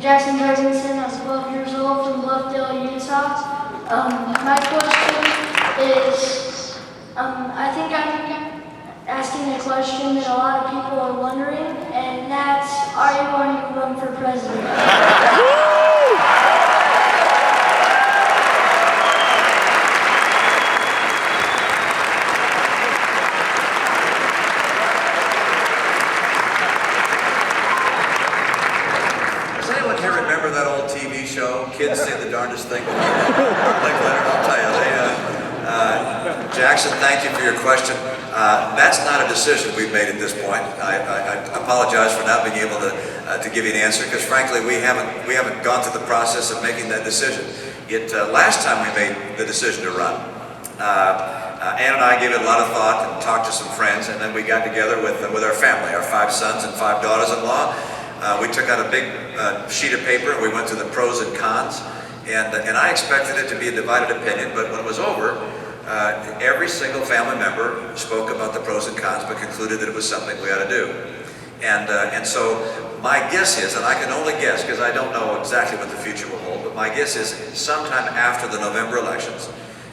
Jackson Jorgensen. I was 12 years old from Bluffdale, Utah. My question is, I think I'm asking a question that a lot of people are wondering, and that's, are you going to run for president? Does anyone here remember that old TV show, Kids Say the Darndest Thing? Like Leonard, I'll tell you. Jackson, thank you for your question. That's not a decision we've made at this point. I apologize for not being able to give you an answer, because frankly we haven't gone through the process of making that decision. Yet last time we made the decision to run, Ann and I gave it a lot of thought and talked to some friends, and then we got together with our family, our 5 sons and 5 daughters-in-law. We took out a big sheet of paper and we went through the pros and cons, and I expected it to be a divided opinion, but when it was over, every single family member spoke about the pros and cons, but concluded that it was something we ought to do. And so my guess is, and I can only guess because I don't know exactly what the future will hold, but my guess is sometime after the November elections,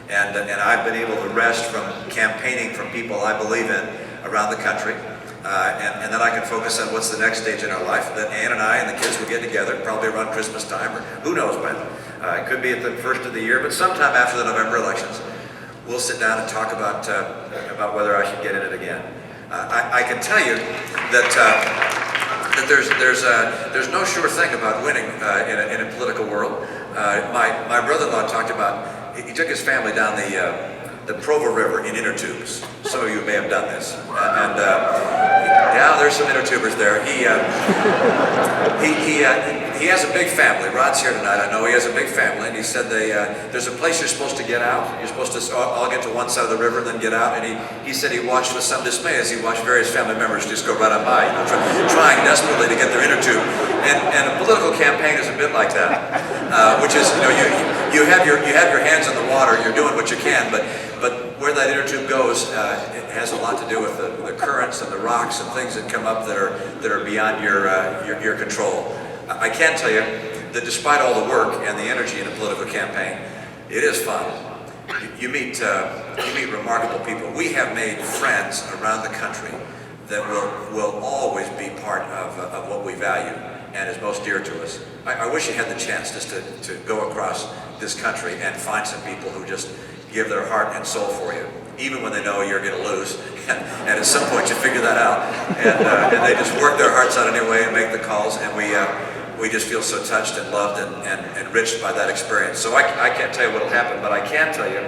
and I've been able to rest from campaigning for people I believe in around the country, and then I can focus on what's the next stage in our life. Then Ann and I and the kids will get together, probably around Christmas time, or who knows when. It could be at the first of the year, but sometime after the November elections, we'll sit down and talk about whether I should get in it again. I can tell you that there's no sure thing about winning in a political world. My brother-in-law talked about, he took his family down the Provo River in inner tubes. Some of you may have done this, and yeah, there's some inner tubers there. He has a big family. Rod's here tonight. I know he has a big family, and he said there's a place you're supposed to get out. You're supposed to all get to one side of the river and then get out. And he said he watched with some dismay as he watched various family members just go right on by, trying desperately to get their inner tube. And a political campaign is a bit like that, which is, you have your hands in the water. You're doing what you can, but where that inner tube goes, it has a lot to do with the currents and the rocks and things that come up that are beyond your control. I can tell you that despite all the work and the energy in a political campaign, it is fun. You meet remarkable people. We have made friends around the country that will always be part of what we value and is most dear to us. I wish you had the chance just to go across this country and find some people who just give their heart and soul for you, even when they know you're going to lose. And at some point you figure that out, and they just work their hearts out anyway and make the calls, and we just feel so touched and loved and enriched by that experience. So I can't tell you what will happen, but I can tell you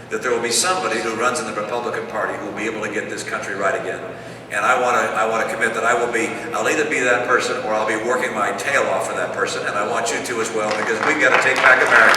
that there will be somebody who runs in the Republican Party who will be able to get this country right again. And I want to commit that I'll either be that person or I'll be working my tail off for that person, and I want you to as well, because we've got to take back America.